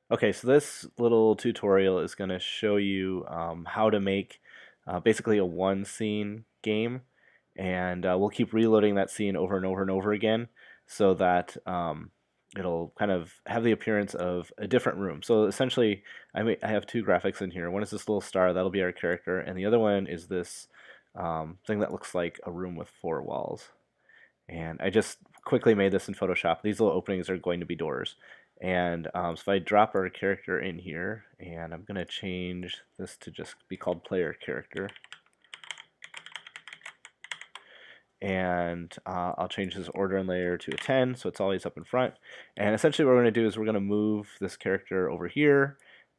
Okay, so this little tutorial is going to show you how to make basically a one scene game, and we'll keep reloading that scene over and over and over again so that it'll kind of have the appearance of a different room. So essentially, I have two graphics in here. One is this little star, that'll be our character, and the other one is this thing that looks like a room with four walls. And I just quickly made this in Photoshop. These little openings are going to be doors. And so if I drop our character in here, and I'm going to change this to just be called player character. And I'll change this order and layer to a 10, so it's always up in front. And essentially what we're going to do is we're going to move this character over here,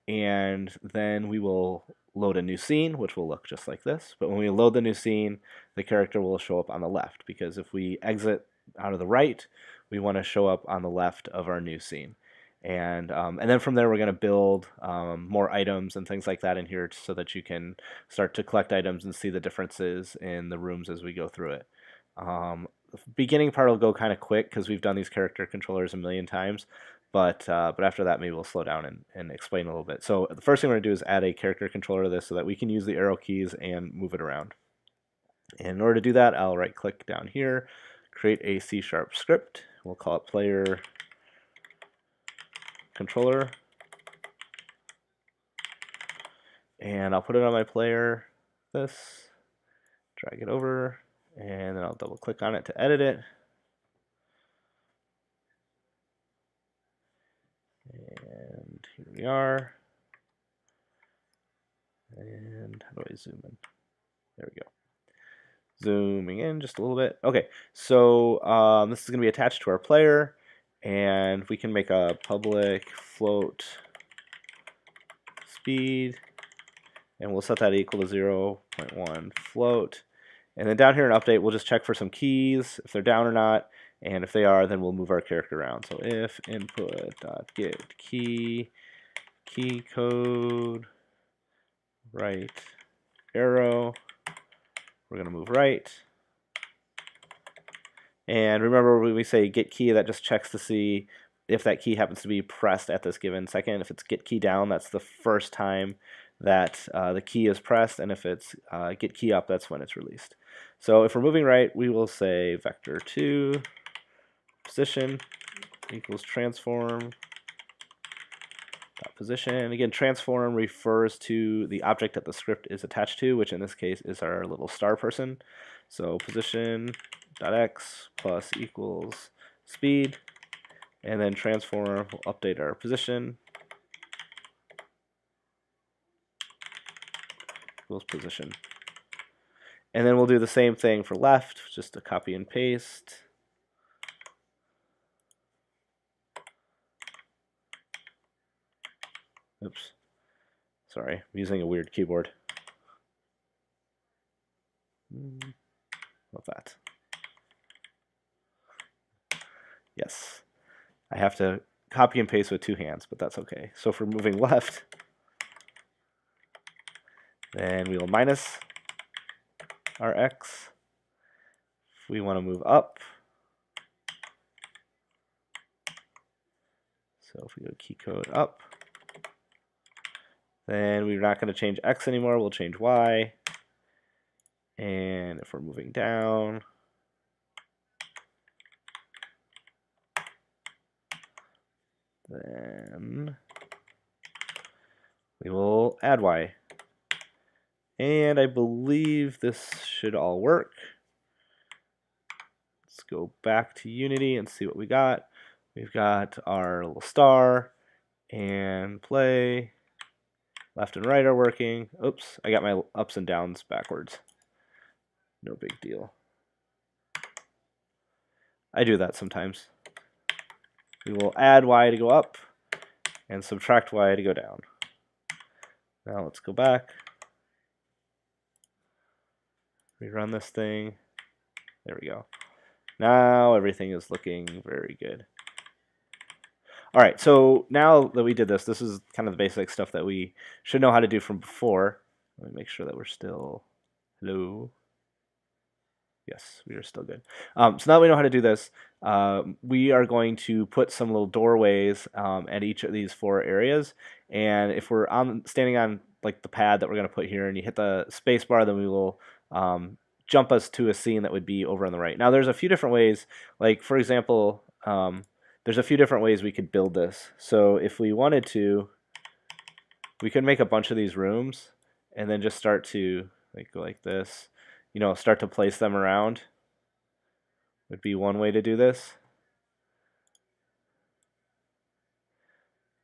and then we will load a new scene, which will look just like this. But when we load the new scene, the character will show up on the left, because if we exit out of the right, we want to show up on the left of our new scene. And then from there we're going to build more items and things like that in here so that you can start to collect items and see the differences in the rooms as we go through it. The beginning part will go kind of quick because we've done these character controllers a million times, but after that maybe we'll slow down and explain a little bit. So the first thing we're going to do is add a character controller to this so that we can use the arrow keys and move it around. And in order to do that, I'll right click down here, create a C# script. We'll call it player controller, and I'll put it on my player, this, drag it over, and then I'll double click on it to edit it. And here we are. And how do I zoom in? There we go. Zooming in just a little bit. Okay, so this is going to be attached to our player, and we can make a public float speed, and we'll set that equal to 0.1 float. And then down here in update, we'll just check for some keys, if they're down or not, and if they are, then we'll move our character around. So if input.get key code right arrow, we're going to move right. And remember, when we say get key, that just checks to see if that key happens to be pressed at this given second. If it's get key down, that's the first time that the key is pressed, and if it's get key up, that's when it's released. So if we're moving right, we will say vector2 position equals transform position. Again, transform refers to the object that the script is attached to, which in this case is our little star person. So position.x plus equals speed, and then transform will update our position equals position. And then we'll do the same thing for left, just to copy and paste. Oops, sorry, I'm using a weird keyboard. Love that. Yes, I have to copy and paste with two hands, but that's okay. So if we're moving left, then we will minus our x. If we want to move up, so if we go key code up, then we're not going to change x anymore, we'll change y. And if we're moving down, then we will add y. And I believe this should all work. Let's go back to Unity and see what we got. We've got our little star and play. Left and right are working. Oops, I got my ups and downs backwards. No big deal. I do that sometimes. We will add y to go up and subtract y to go down. Now let's go back. Rerun this thing. There we go. Now everything is looking very good. All right, so now that we did this, this is kind of the basic stuff that we should know how to do from before. Let me make sure that we're still, hello. Yes, we are still good. So now we know how to do this. we are going to put some little doorways at each of these 4 areas. And if we're standing on like the pad that we're going to put here, and you hit the space bar, then we will jump us to a scene that would be over on the right. Now there's a few different ways, like for example, there's a few different ways we could build this. So if we wanted to, we could make a bunch of these rooms and then just start to go like this, start to place them around. Would be one way to do this.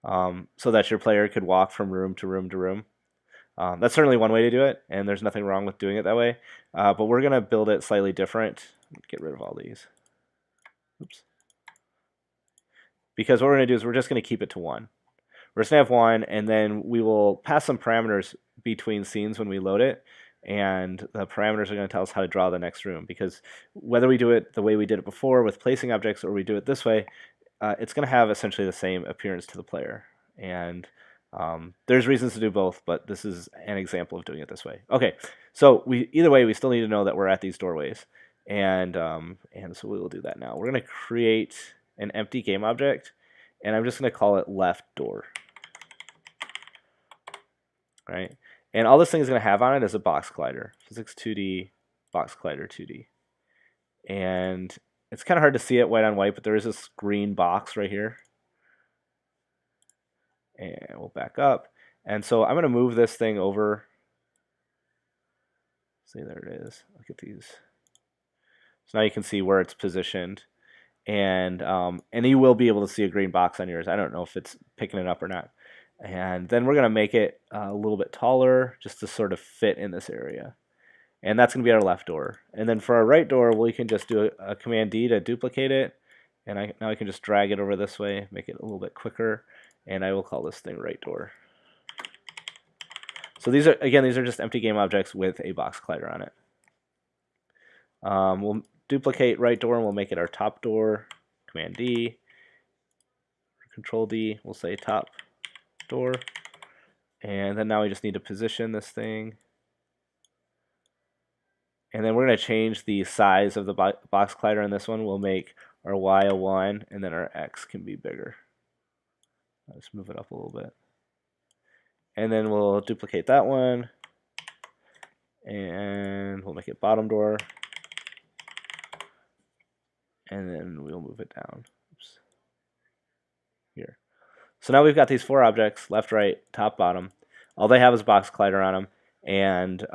So that your player could walk from room to room to room. That's certainly one way to do it, and there's nothing wrong with doing it that way. But we're going to build it slightly different. Get rid of all these. Oops. Because what we're going to do is we're just going to keep it to 1. We're just going to have 1, and then we will pass some parameters between scenes when we load it, and the parameters are going to tell us how to draw the next room. Because whether we do it the way we did it before with placing objects, or we do it this way, it's going to have essentially the same appearance to the player. And there's reasons to do both, but this is an example of doing it this way. Okay, so either way, we still need to know that we're at these doorways, and so we will do that now. We're going to create an empty game object, and I'm just going to call it left door. Right, and all this thing is going to have on it is a box collider, physics 2D, box collider 2D, and it's kind of hard to see it white on white, but there is this green box right here. And we'll back up. And so I'm going to move this thing over. See, there it is. Look at these. So now you can see where it's positioned. And you will be able to see a green box on yours. I don't know if it's picking it up or not. And then we're going to make it a little bit taller just to sort of fit in this area. And that's going to be our left door. And then for our right door, we can just do a Command D to duplicate it. And now I can just drag it over this way, make it a little bit quicker. And I will call this thing right door. So these are just empty game objects with a box collider on it. We'll duplicate right door and we'll make it our top door. Command D, Control D, we'll say top door. And then now we just need to position this thing. And then we're going to change the size of the box collider on this one. We'll make our Y a 1, and then our X can be bigger. Let's move it up a little bit. And then we'll duplicate that one. And we'll make it bottom door. And then we'll move it down. Oops. Here. So now we've got these 4 objects, left, right, top, bottom. All they have is box collider on them, and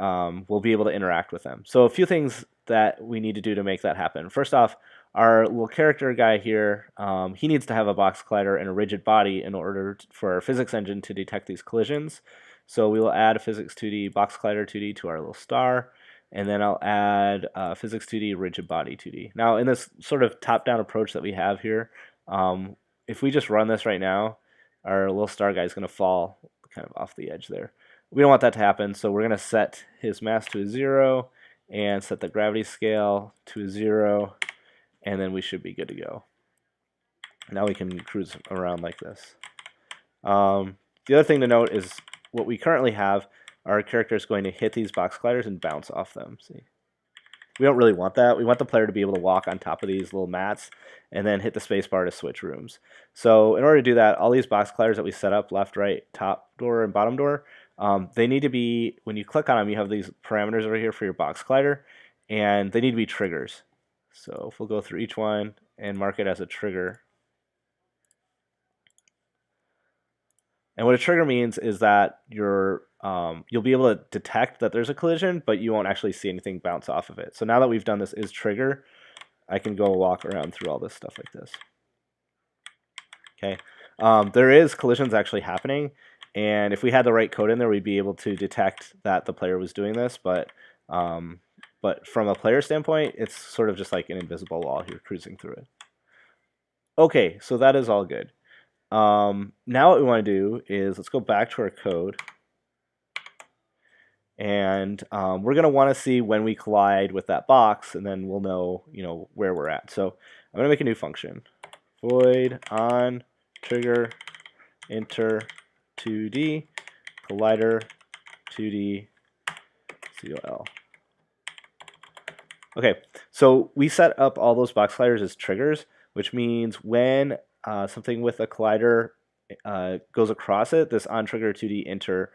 we'll be able to interact with them. So a few things that we need to do to make that happen. First off, our little character guy here, he needs to have a box collider and a rigid body in order for our physics engine to detect these collisions. So we will add a physics 2D box collider 2D to our little star, and then I'll add physics 2D rigid body 2D. Now in this sort of top-down approach that we have here, if we just run this right now, our little star guy is going to fall kind of off the edge there. We don't want that to happen, so we're going to set his mass to a 0 and set the gravity scale to a 0, and then we should be good to go. Now we can cruise around like this. The other thing to note is what we currently have, our character is going to hit these box colliders and bounce off them. See, we don't really want that. We want the player to be able to walk on top of these little mats and then hit the space bar to switch rooms. So in order to do that, all these box colliders that we set up, left, right, top door, and bottom door, they need to be, when you click on them, you have these parameters over here for your box collider, and they need to be triggers. So if we'll go through each one and mark it as a trigger. And what a trigger means is that you'll be able to detect that there's a collision, but you won't actually see anything bounce off of it. So now that we've done this is trigger, I can go walk around through all this stuff like this. Okay, there is collisions actually happening, and if we had the right code in there, we'd be able to detect that the player was doing this. But from a player standpoint, it's sort of just like an invisible wall here cruising through it. Okay, so that is all good. Now what we want to do is let's go back to our code, and we're going to want to see when we collide with that box, and then we'll know, where we're at. So I'm going to make a new function, void on trigger enter 2D collider 2D COL. Okay, so we set up all those box colliders as triggers, which means when something with a collider goes across it, this onTrigger2D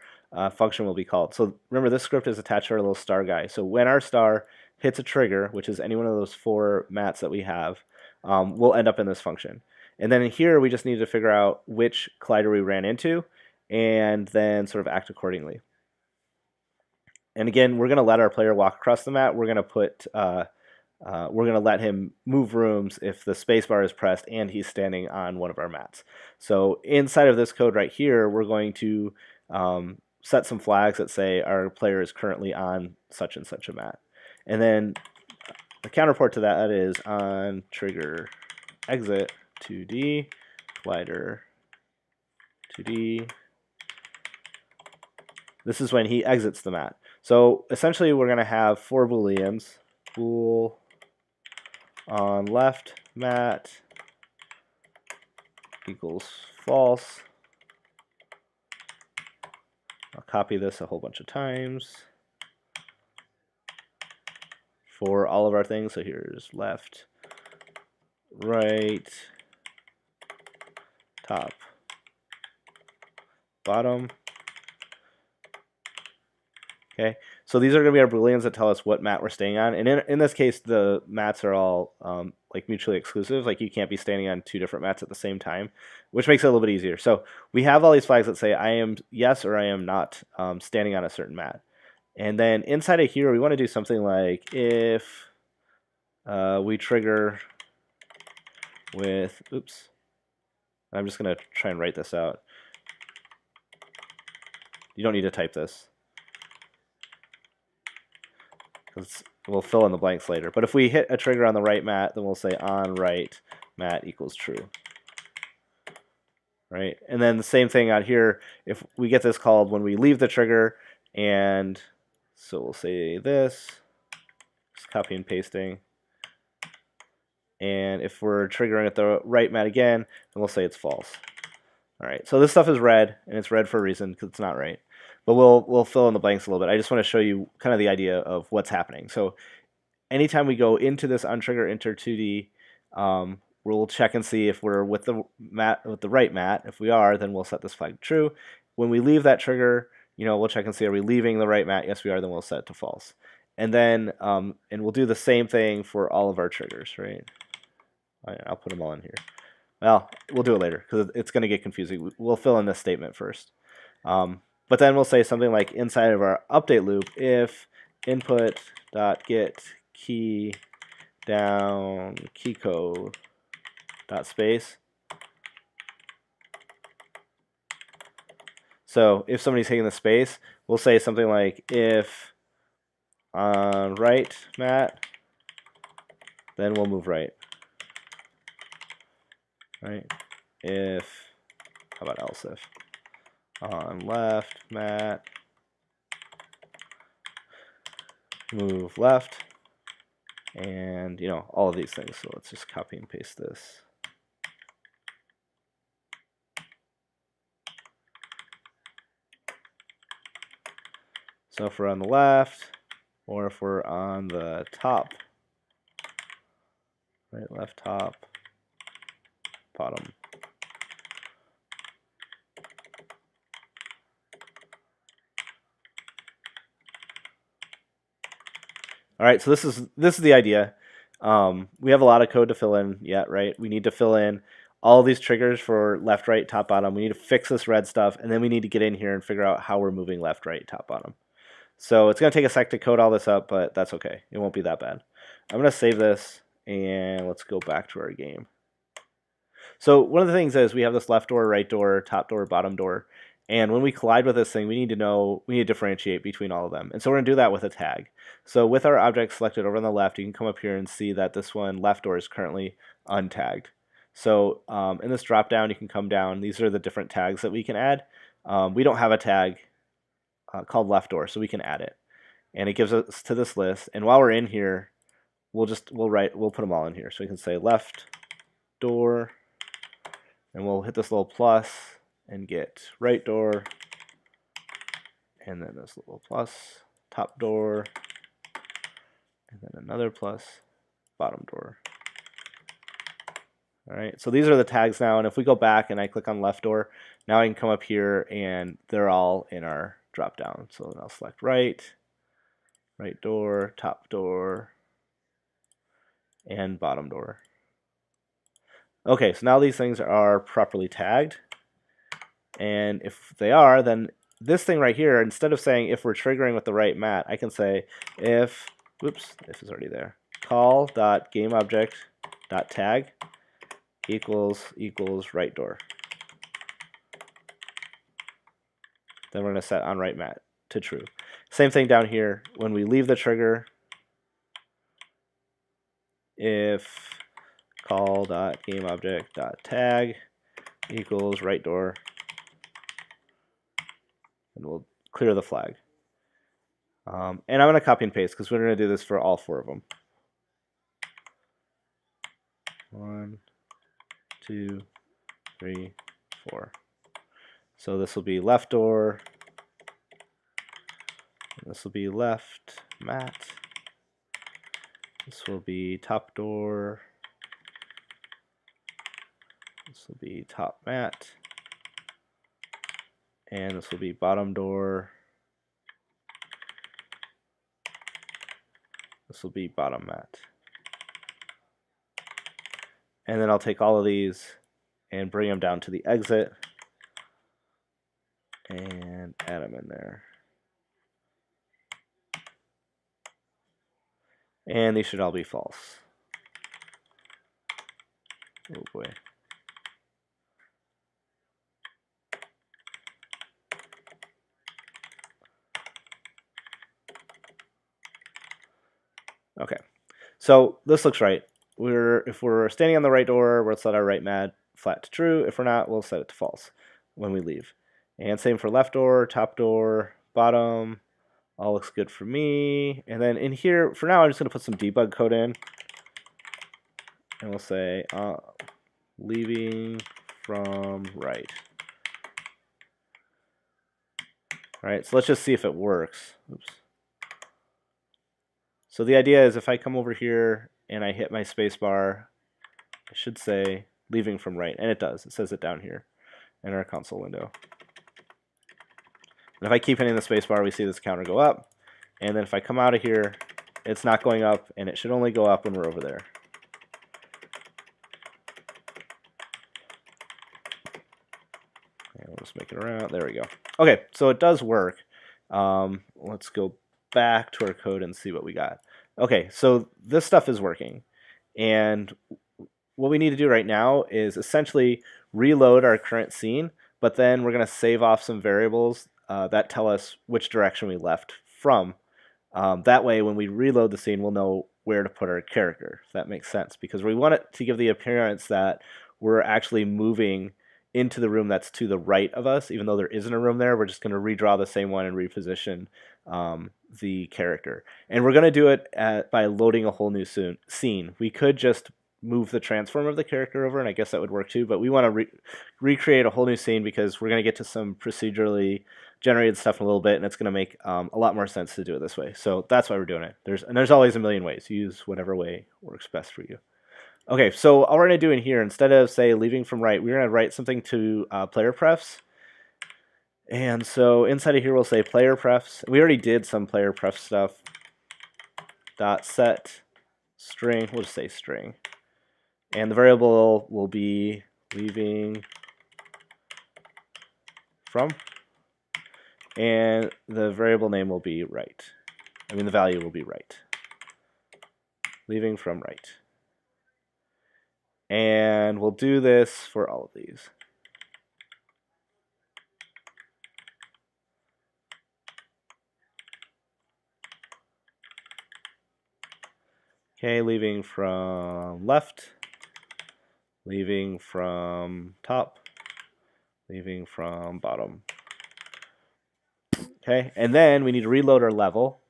function will be called. So remember, this script is attached to our little star guy. So when our star hits a trigger, which is any one of those 4 mats that we have, we'll end up in this function. And then in here, we just need to figure out which collider we ran into and then sort of act accordingly. And again, we're going to let our player walk across the mat. We're going to let him move rooms if the spacebar is pressed and he's standing on one of our mats. So inside of this code right here, we're going to set some flags that say our player is currently on such and such a mat. And then the counterpart to that is on trigger exit 2D, collider 2D. This is when he exits the mat. So essentially we're going to have 4 booleans. Bool on left mat equals false. I'll copy this a whole bunch of times for all of our things. So here's left, right, top, bottom. Okay, so these are going to be our booleans that tell us what mat we're staying on. And in this case, the mats are all like mutually exclusive. Like you can't be standing on 2 different mats at the same time, which makes it a little bit easier. So we have all these flags that say I am yes or I am not standing on a certain mat. And then inside of here, we want to do something like if we trigger with, oops, I'm just going to try and write this out. You don't need to type this, because we'll fill in the blanks later. But if we hit a trigger on the right mat, then we'll say on right mat equals true. Right? And then the same thing out here, if we get this called when we leave the trigger, and so we'll say this, just copy and pasting. And if we're triggering at the right mat again, then we'll say it's false. All right, so this stuff is red, and it's red for a reason, because it's not right. But we'll fill in the blanks a little bit. I just want to show you kind of the idea of what's happening. So anytime we go into this onTrigger enter 2D, we'll check and see if we're with the right mat. If we are, then we'll set this flag to true. When we leave that trigger, we'll check and see, are we leaving the right mat? Yes, we are. Then we'll set it to false. And then and we'll do the same thing for all of our triggers, right? I'll put them all in here. Well, we'll do it later because it's going to get confusing. We'll fill in this statement first. But then we'll say something like inside of our update loop, if input.get key down key code dot space. So if somebody's taking the space, we'll say something like if on right mat, then we'll move right. Right? If, how about else if? On left mat, move left, and all of these things. So let's just copy and paste this. So if we're on the left, or if we're on the top, right, left top, bottom. All right, so this is the idea. We have a lot of code to fill in yet, right? We need to fill in all these triggers for left, right, top, bottom. We need to fix this red stuff, and then we need to get in here and figure out how we're moving left, right, top, bottom. So it's going to take a sec to code all this up, but that's okay. It won't be that bad. I'm going to save this, and let's go back to our game. So one of the things is we have this left door, right door, top door, bottom door. And when we collide with this thing, we need to differentiate between all of them. And so we're going to do that with a tag. So with our object selected over on the left, you can come up here and see that this one left door is currently untagged. So in this drop down, you can come down. These are the different tags that we can add. We don't have a tag called left door, so we can add it. And it gives us to this list. And while we're in here, we'll put them all in here. So we can say left door, and we'll hit this little plus and get right door, and then this little plus, top door, and then another plus bottom door. All right, so these are the tags now, and if we go back and I click on left door, now I can come up here and they're all in our drop down. So then I'll select right door, top door, and bottom door. Okay, so now these things are properly tagged, and if they are, then this thing right here, instead of saying if we're triggering with the right mat, I can say if, whoops, if is already there, call.gameObject.tag equals right door. Then we're going to set on right mat to true. Same thing down here. When we leave the trigger, if call.gameObject.tag equals right door, and we'll clear the flag. And I'm going to copy and paste because we're going to do this for all 4 of them. 1, 2, 3, 4. So this will be left door. This will be left mat. This will be top door. This will be top mat. And this will be bottom door. This will be bottom mat. And then I'll take all of these and bring them down to the exit and add them in there. And these should all be false. Oh boy. Okay, so this looks right. If we're standing on the right door, we'll set our right mat flat to true. If we're not, we'll set it to false when we leave. And same for left door, top door, bottom. All looks good for me. And then in here, for now, I'm just going to put some debug code in. And we'll say leaving from right. All right, so let's just see if it works. Oops. So the idea is if I come over here and I hit my space bar, it should say leaving from right, and it does. It says it down here in our console window. And if I keep hitting the space bar, we see this counter go up. And then if I come out of here, it's not going up, and it should only go up when we're over there. And we'll just make it around. There we go. Okay, so it does work. Let's go back to our code and see what we got. Okay, so this stuff is working. And what we need to do right now is essentially reload our current scene, but then we're going to save off some variables that tell us which direction we left from. That way, when we reload the scene, we'll know where to put our character, if that makes sense. Because we want it to give the appearance that we're actually moving into the room that's to the right of us. Even though there isn't a room there, we're just going to redraw the same one and reposition the character. And we're going to do it by loading a whole new scene. We could just move the transform of the character over, and I guess that would work too, but we want to recreate a whole new scene because we're going to get to some procedurally generated stuff in a little bit, and it's going to make a lot more sense to do it this way. So that's why we're doing it. There's always a million ways. Use whatever way works best for you. Okay, so all we're going to do in here, instead of, say, leaving from right, we're going to write something to PlayerPrefs. And so inside of here, we'll say PlayerPrefs. We already did some PlayerPrefs stuff. .set string, we'll just say string. And the variable will be leaving from. And the variable name will be right. I mean, the value will be right. Leaving from right. And we'll do this for all of these. Okay, leaving from left, leaving from top, leaving from bottom. Okay, and then we need to reload our level.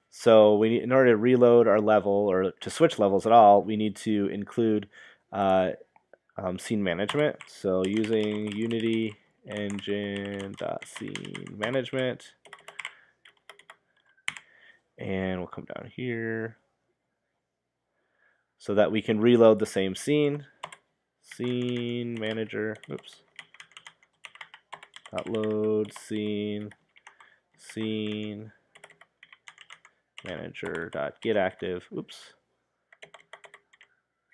So we need, in order to reload our level or to switch levels at all, we need to include scene management. So using Unity engine.scene management. And we'll come down here so that we can reload the same scene. Scene manager, oops. Load scene, scene manager dot get active, oops.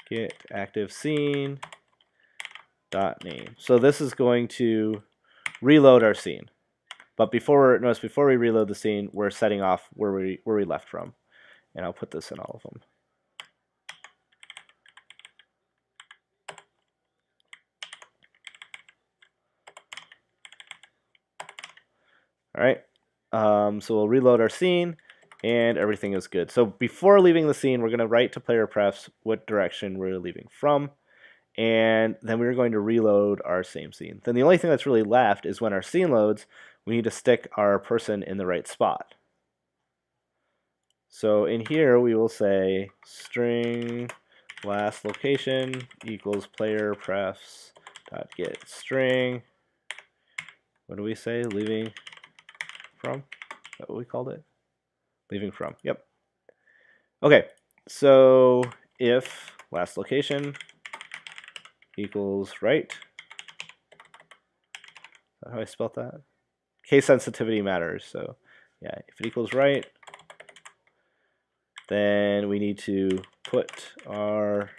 Get active scene dot name. So this is going to reload our scene. But notice before we reload the scene, we're setting off where we left from. And I'll put this in all of them. All right. So we'll reload our scene, and everything is good. So before leaving the scene, we're going to write to PlayerPrefs what direction we're leaving from, and then we're going to reload our same scene. Then the only thing that's really left is when our scene loads, we need to stick our person in the right spot. So in here, we will say string last location equals PlayerPrefs dot get string. What do we say? Leaving from? Is that what we called it? Leaving from. Yep. Okay. So if last location equals right. Is that how I spelled that? Case sensitivity matters. So yeah, if it equals right, then we need to put our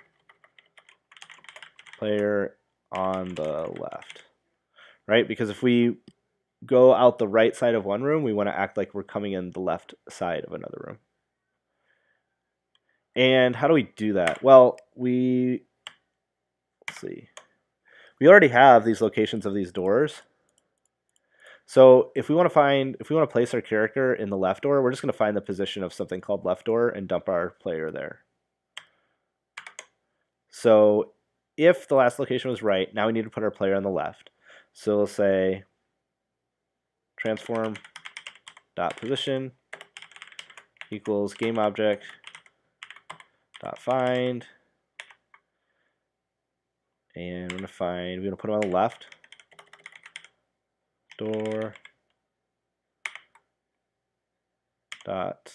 player on the left, right? Because if we go out the right side of one room, we want to act like we're coming in the left side of another room. And how do we do that? Well, let's see. We already have these locations of these doors. So if we want to place our character in the left door, we're just going to find the position of something called left door and dump our player there. So if the last location was right, now we need to put our player on the left. So we'll say transform dot position equals game object dot find, and we're going to put him on the left door dot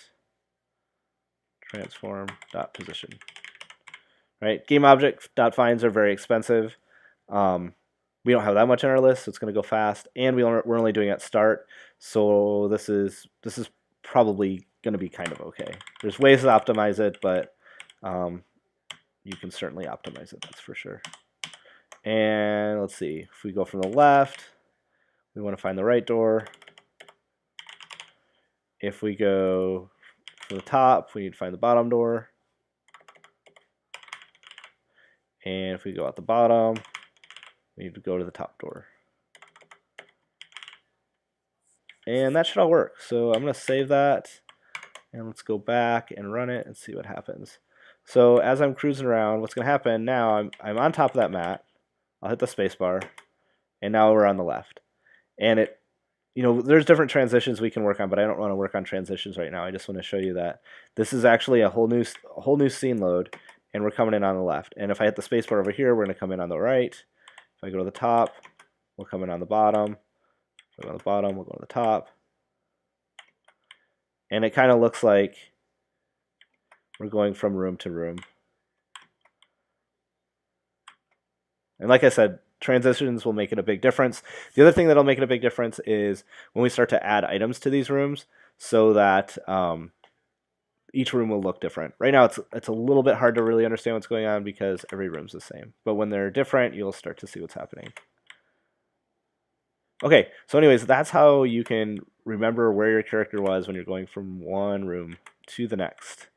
transform dot position. Right, game object dot finds are very expensive. We don't have that much on our list, so it's going to go fast, and we're only doing at start, so this is probably going to be kind of okay. There's ways to optimize it, but you can certainly optimize it, that's for sure. And let's see, if we go from the left, we want to find the right door. If we go from the top, we need to find the bottom door. And if we go out the bottom, we need to go to the top door. And that should all work. So I'm going to save that, and let's go back and run it and see what happens. So as I'm cruising around, what's going to happen now, I'm on top of that mat. I'll hit the space bar, and now we're on the left. And there's different transitions we can work on, but I don't want to work on transitions right now. I just want to show you that this is actually a whole new scene load, and we're coming in on the left. And if I hit the space bar over here, we're going to come in on the right. If I go to the top, we'll come in on the bottom. If I go to the bottom, we'll go to the top. And it kind of looks like we're going from room to room. And like I said, transitions will make it a big difference. The other thing that'll make it a big difference is when we start to add items to these rooms, so that each room will look different. Right now, it's a little bit hard to really understand what's going on because every room's the same. But when they're different, you'll start to see what's happening. Okay, so anyways, that's how you can remember where your character was when you're going from one room to the next.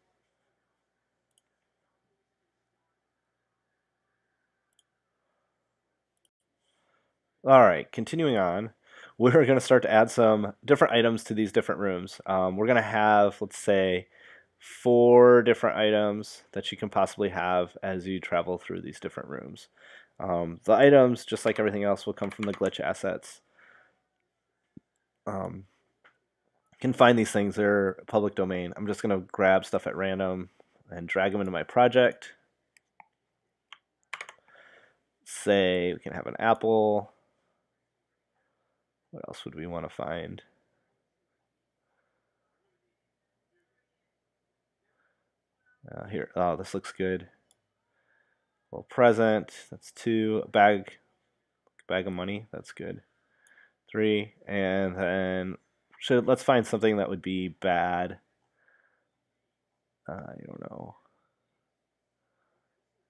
All right, continuing on, we're going to start to add some different items to these different rooms. We're going to have, let's say, 4 different items that you can possibly have as you travel through these different rooms. The items, just like everything else, will come from the glitch assets. You can find these things, they're public domain. I'm just going to grab stuff at random and drag them into my project. Say we can have an apple. What else would we want to find? Here, oh, this looks good. Well, present, that's 2. A bag of money, that's good. 3, and then let's find something that would be bad. I don't know.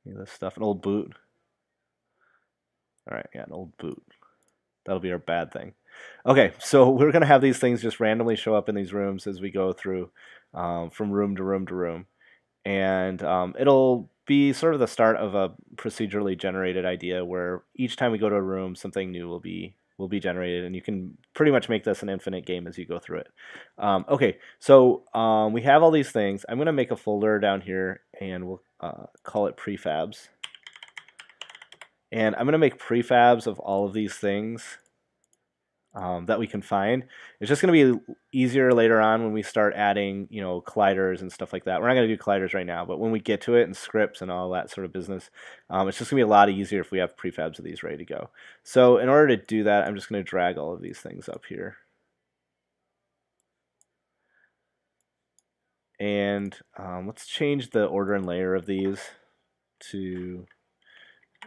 Any of this stuff, an old boot. All right, yeah, an old boot. That'll be our bad thing. Okay, so we're going to have these things just randomly show up in these rooms as we go through from room to room to room. And it'll be sort of the start of a procedurally generated idea where each time we go to a room, something new will be generated, and you can pretty much make this an infinite game as you go through it. Okay, so we have all these things. I'm going to make a folder down here, and we'll call it prefabs. And I'm going to make prefabs of all of these things that we can find. It's just going to be easier later on when we start adding, colliders and stuff like that. We're not going to do colliders right now, but when we get to it and scripts and all that sort of business, it's just going to be a lot easier if we have prefabs of these ready to go. So in order to do that, I'm just going to drag all of these things up here. And let's change the order and layer of these to,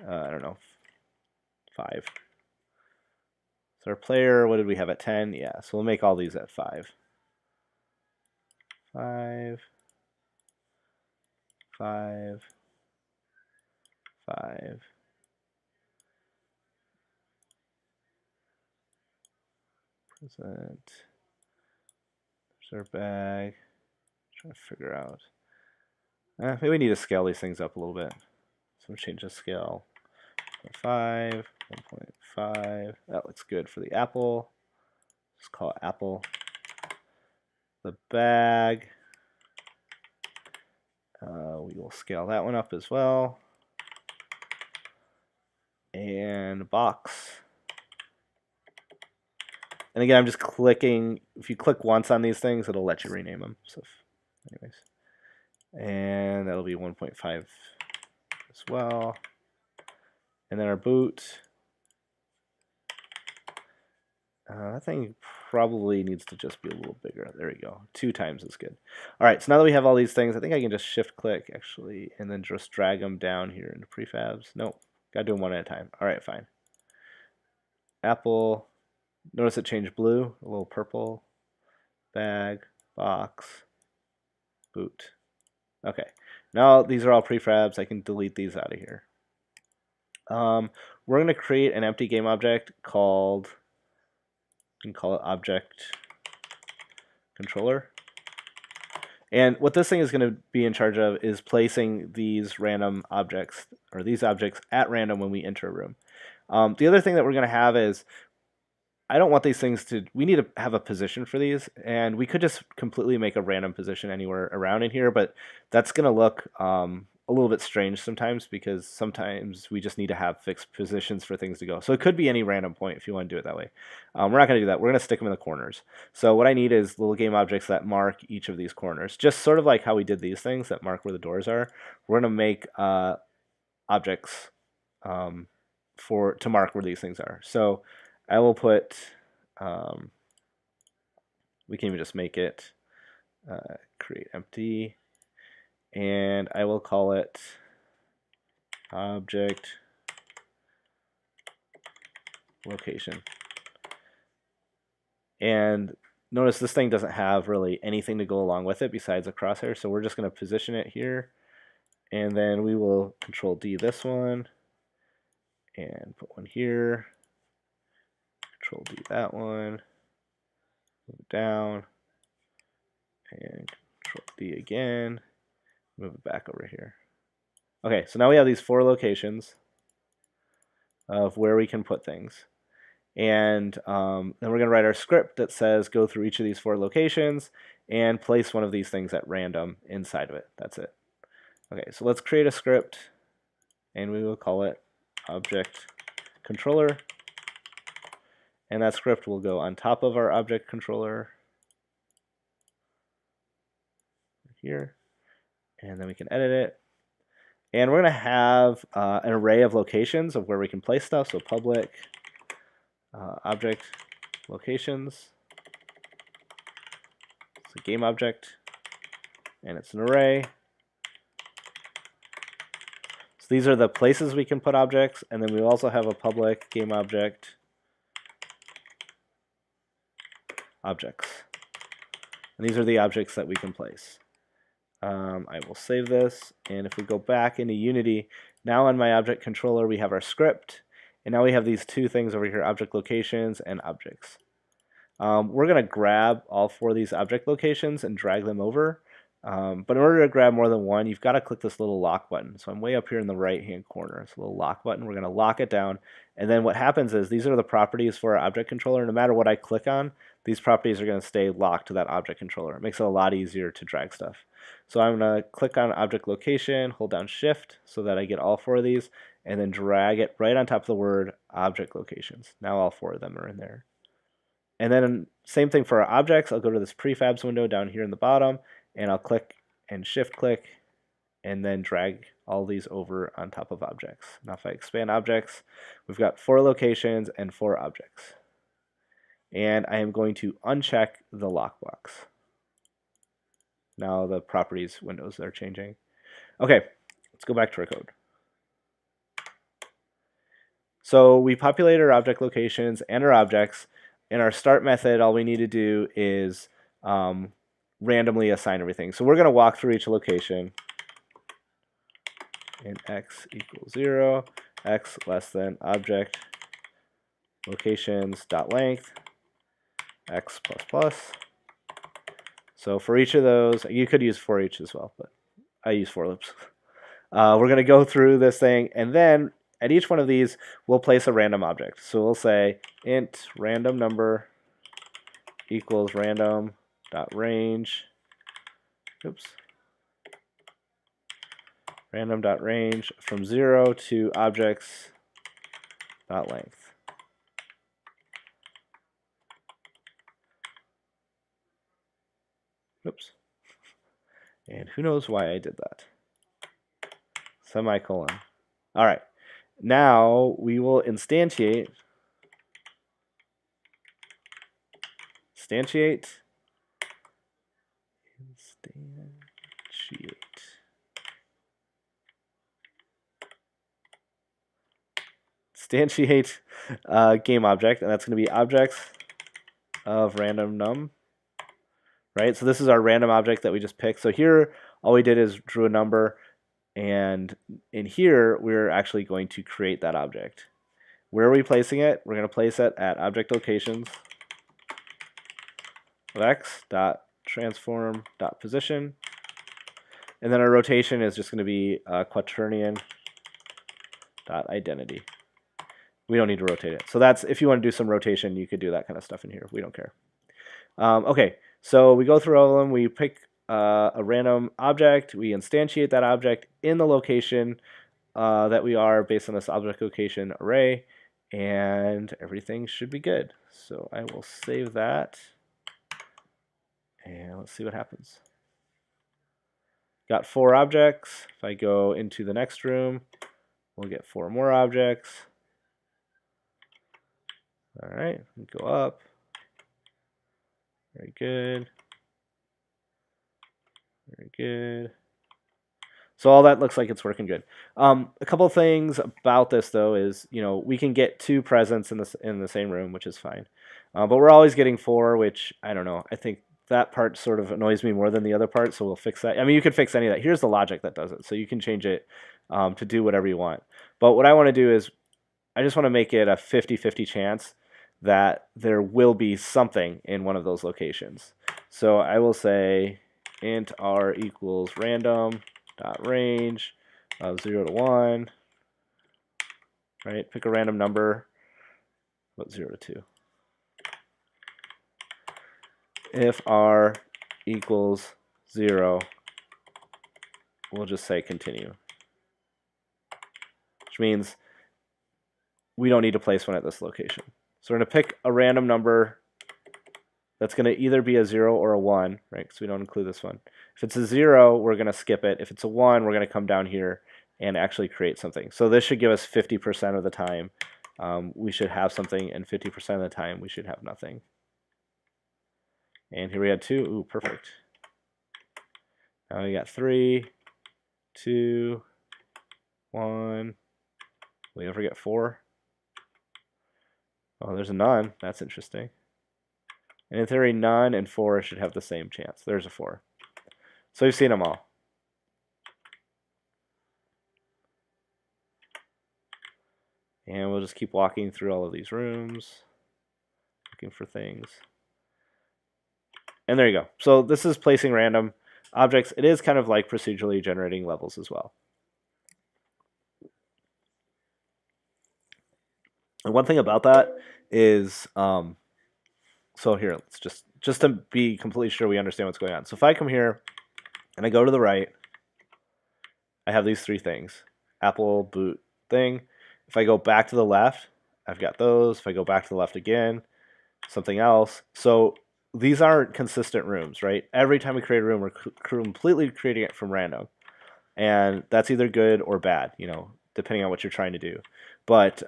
I don't know, 5. So our player, what did we have at 10? Yeah, so we'll make all these at 5. 5, 5, 5. Present. There's our bag. Trying to figure out. Maybe we need to scale these things up a little bit. So we'll change the scale. 5, 1.5. That looks good for the apple. Let's call it apple. The bag. We will scale that one up as well. And box. And again, I'm just clicking. If you click once on these things, it'll let you rename them. So, anyways. And that'll be 1.5 as well. And then our boot. That thing probably needs to just be a little bigger. There we go. 2 times is good. All right, so now that we have all these things, I think I can just shift-click, actually, and then just drag them down here into prefabs. Nope, got to do them one at a time. All right, fine. Apple. Notice it changed blue, a little purple. Bag, box, boot. Okay, now these are all prefabs. I can delete these out of here. We're going to create an empty game object called, you can call it object controller. And what this thing is going to be in charge of is placing these random objects, or these objects at random when we enter a room. The other thing that we're going to have is, I don't want these things to, we need to have a position for these, and we could just completely make a random position anywhere around in here, but that's going to look a little bit strange sometimes, because sometimes we just need to have fixed positions for things to go. So it could be any random point if you want to do it that way. We're not going to do that. We're going to stick them in the corners. So what I need is little game objects that mark each of these corners, just sort of like how we did these things that mark where the doors are. We're going to make objects to mark where these things are. So I will put, we can even just make it create empty, and I will call it object location. And notice this thing doesn't have really anything to go along with it besides a crosshair, so we're just going to position it here, and then we will Control D this one, and put one here, Control D that one, move it down, and Control D again, move it back over here. Okay, so now we have these 4 locations of where we can put things. And then we're going to write our script that says go through each of these 4 locations and place one of these things at random inside of it. That's it. Okay, so let's create a script, and we will call it object controller. And that script will go on top of our object controller here. And then we can edit it. And we're going to have an array of locations of where we can place stuff. So public object locations. It's a game object, and it's an array. So these are the places we can put objects, and then we also have a public game object objects. And these are the objects that we can place. I will save this, and if we go back into Unity, now on my object controller we have our script, and now we have these two things over here, object locations and objects. We're going to grab all four of these object locations and drag them over, but in order to grab more than one, you've got to click this little lock button. So I'm way up here in the right hand corner. It's a little lock button. We're going to lock it down, and then what happens is these are the properties for our object controller. No matter what I click on, these properties are going to stay locked to that object controller. It makes it a lot easier to drag stuff. So I'm going to click on object location, hold down shift so that I get all four of these, and then drag it right on top of the word object locations. Now all four of them are in there. And then same thing for our objects. I'll go to this prefabs window down here in the bottom, and I'll click and shift click and then drag all these over on top of objects. Now if I expand objects, we've got 4 locations and 4 objects. And I am going to uncheck the lockbox. Now the properties windows are changing. Okay, let's go back to our code. So we populate our object locations and our objects. In our start method, all we need to do is randomly assign everything. So we're going to walk through each location. And x equals 0, x less than object locations dot length, x plus plus. So for each of those, you could use for each as well, but I use for loops. We're going to go through this thing, and then at each one of these, we'll place a random object. So we'll say int random number equals random dot range. Oops. Random dot range from 0 to objects dot length. Oops. And who knows why I did that? Semicolon. All right. Now we will instantiate instantiate game object, and that's going to be objects of random num. Right? So this is our random object that we just picked. So here, all we did is drew a number, and in here, we're actually going to create that object. Where are we placing it? We're going to place it at object locations of x dot transform dot position, and then our rotation is just going to be quaternion dot identity. We don't need to rotate it. So that's, if you want to do some rotation, you could do that kind of stuff in here. We don't care. Okay, so we go through all of them. We pick a random object. We instantiate that object in the location that we are based on this object location array, and everything should be good. So I will save that, and let's see what happens. Got 4 objects. If I go into the next room, we'll get 4 more objects. All right, go up. Very good. Very good. So all that looks like it's working good. A couple things about this though is, we can get 2 presents in the same room, which is fine. But we're always getting 4, which I don't know. I think that part sort of annoys me more than the other part, so we'll fix that. I mean, you can fix any of that. Here's the logic that does it, so you can change it to do whatever you want. But what I want to do is, I just want to make it a 50-50 chance that there will be something in one of those locations. So I will say int r equals random dot range of 0 to 1. Right? Pick a random number. What 0 to 2? If r equals 0, we'll just say continue, which means we don't need to place one at this location. So we're going to pick a random number that's going to either be a 0 or a 1, right? Because we don't include this one. If it's a 0, we're going to skip it. If it's a 1, we're going to come down here and actually create something. So this should give us 50% of the time we should have something, and 50% of the time we should have nothing. And here we had 2. Ooh, perfect. Now we got 3, 2, 1. Will you ever get 4? Oh, there's a none. That's interesting. And in theory, none and 4 should have the same chance. There's a 4. So we've seen them all. And we'll just keep walking through all of these rooms, looking for things. And there you go. So this is placing random objects. It is kind of like procedurally generating levels as well. And one thing about that is, so here, let's just to be completely sure we understand what's going on. So if I come here and I go to the right, I have these 3 things. Apple, boot, thing. If I go back to the left, I've got those. If I go back to the left again, something else. So these aren't consistent rooms, right? Every time we create a room, we're completely creating it from random. And that's either good or bad, you know, depending on what you're trying to do. But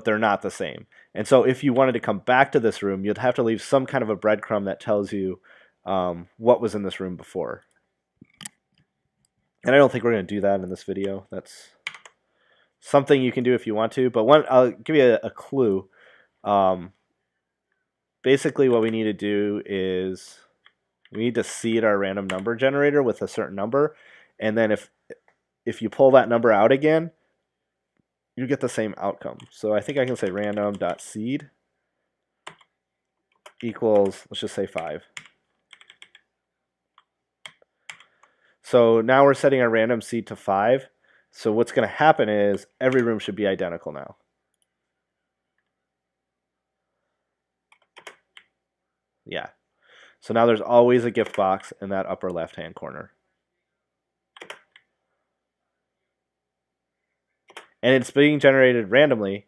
they're not the same. And so if you wanted to come back to this room, you'd have to leave some kind of a breadcrumb that tells you what was in this room before. And I don't think we're going to do that in this video. That's something you can do if you want to. But I'll give you a clue. Basically, what we need to do is we need to seed our random number generator with a certain number. And then if you pull that number out again, you get the same outcome. So I think I can say random.seed equals, let's just say 5. So now we're setting our random seed to 5. So what's going to happen is every room should be identical now. Yeah. So now there's always a gift box in that upper left-hand corner. And it's being generated randomly,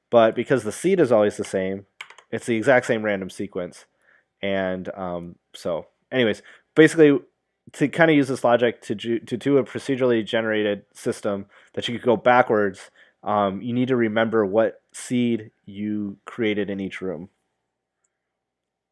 but because the seed is always the same, it's the exact same random sequence. And so anyways, basically, to kind of use this logic to do a procedurally generated system that you could go backwards, you need to remember what seed you created in each room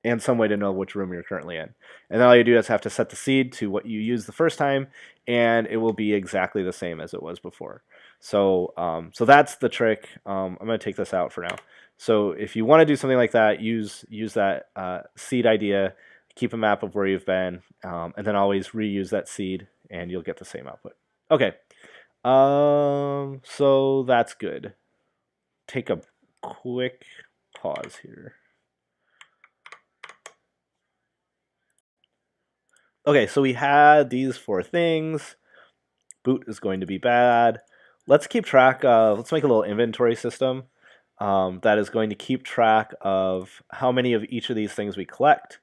and some way to know which room you're currently in. And then all you do is have to set the seed to what you used the first time, and it will be exactly the same as it was before. So so that's the trick. I'm going to take this out for now. So if you want to do something like that, use that seed idea, keep a map of where you've been, and then always reuse that seed, and you'll get the same output. Okay, so that's good. Take a quick pause here. Okay, so we had these 4 things. Boot is going to be bad. Let's keep track of, let's make a little inventory system that is going to keep track of how many of each of these things we collect.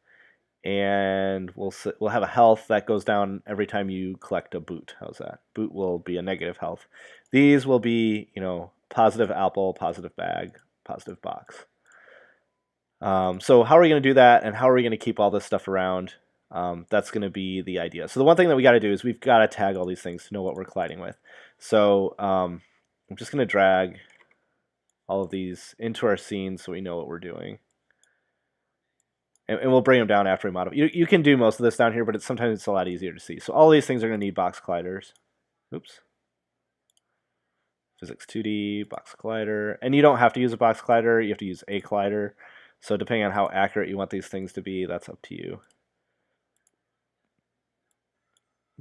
And we'll have a health that goes down every time you collect a boot. How's that? Boot will be a negative health. These will be, you know, positive apple, positive bag, positive box. So how are we going to do that, and how are we going to keep all this stuff around? That's going to be the idea. So the one thing that we got to do is we've got to tag all these things to know what we're colliding with. So I'm just going to drag all of these into our scene so we know what we're doing. And we'll bring them down after we modify. You can do most of this down here, but sometimes it's a lot easier to see. So all these things are going to need box colliders. Oops. Physics 2D, box collider. And you don't have to use a box collider. You have to use a collider. So depending on how accurate you want these things to be, that's up to you.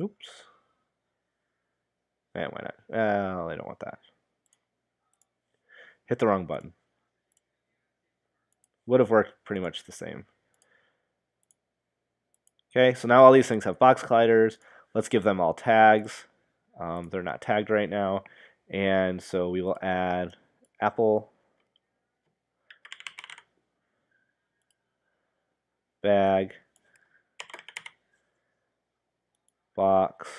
Oops. And why not? Well, I don't want that. Hit the wrong button. Would have worked pretty much the same. Okay, so now all these things have box colliders. Let's give them all tags. They're not tagged right now. And so we will add apple, bag, box,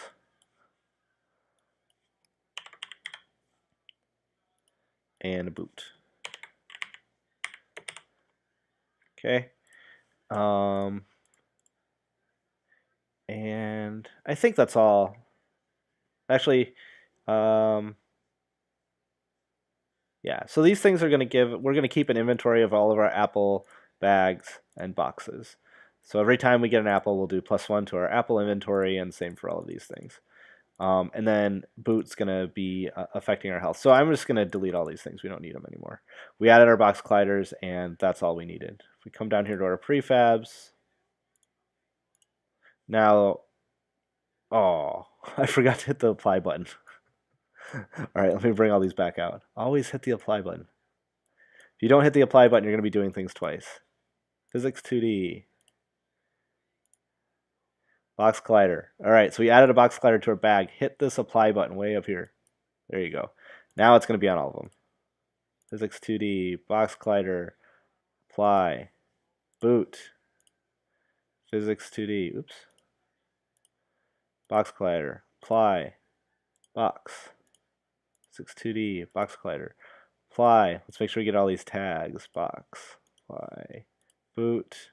and a boot. Okay. And I think that's all. Actually, yeah, so these things are going to we're going to keep an inventory of all of our apple bags and boxes. So every time we get an apple, we'll do +1 to our apple inventory, and same for all of these things. And then boot's going to be affecting our health. So I'm just going to delete all these things. We don't need them anymore. We added our box colliders, and that's all we needed. If we come down here to our prefabs, now, oh, I forgot to hit the apply button. All right, let me bring all these back out. Always hit the apply button. If you don't hit the apply button, you're going to be doing things twice. Physics 2D. Box collider. All right, so we added a box collider to our bag. Hit this apply button way up here. There you go. Now it's going to be on all of them. Physics 2D, box collider, apply, boot, physics 2D, oops, box collider, apply, box, physics 2D, box collider, apply. Let's make sure we get all these tags. Box, apply, boot,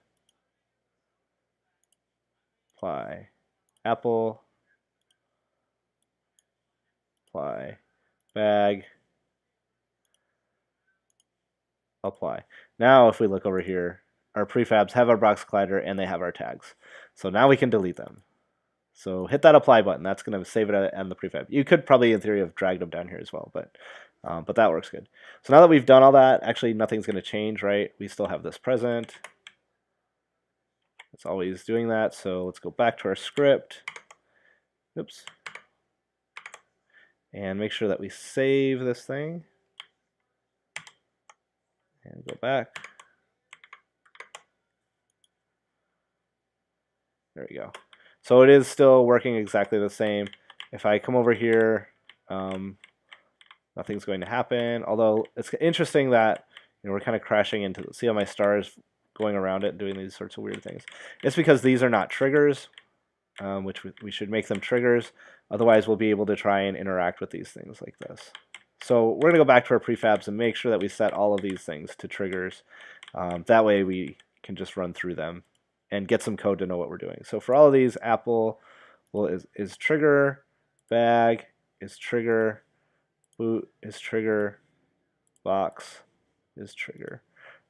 apply, apple, apply, bag, apply. Now if we look over here, our prefabs have our box collider and they have our tags. So now we can delete them. So hit that apply button. That's going to save it and the prefab. You could probably, in theory, have dragged them down here as well, but that works good. So now that we've done all that, actually nothing's going to change, right? We still have this present. It's always doing that. So let's go back to our script. Oops. And make sure that we save this thing. And go back. There we go. So it is still working exactly the same. If I come over here, nothing's going to happen. Although it's interesting that we're kind of crashing into. See how my star is going around it and doing these sorts of weird things. It's because these are not triggers, which we should make them triggers. Otherwise, we'll be able to try and interact with these things like this. So we're going to go back to our prefabs and make sure that we set all of these things to triggers. That way we can just run through them and get some code to know what we're doing. So for all of these, apple is trigger, bag is trigger, boot is trigger, box is trigger.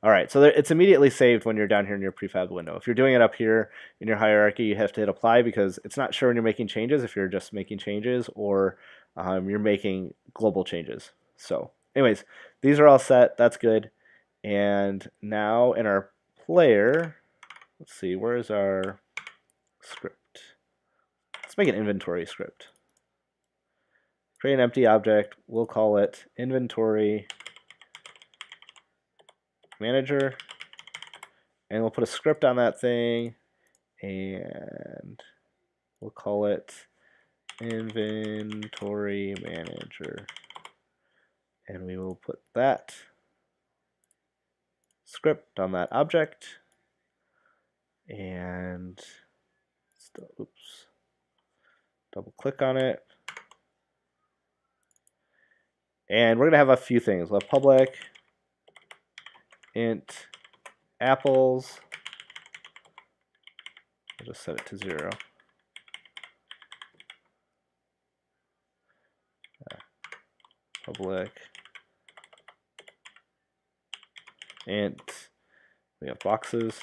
All right, so it's immediately saved when you're down here in your prefab window. If you're doing it up here in your hierarchy, you have to hit apply because it's not sure when you're making changes if you're just making changes or you're making global changes. So anyways, these are all set. That's good. And now in our player, let's see, where is our script? Let's make an inventory script. Create an empty object. We'll call it inventory manager. And we'll put a script on that thing. And we'll call it inventory manager. And we will put that script on that object. And oops, double click on it. And we're going to have a few things. We'll have public int apples. I'll just set it to 0. Public int, we have boxes.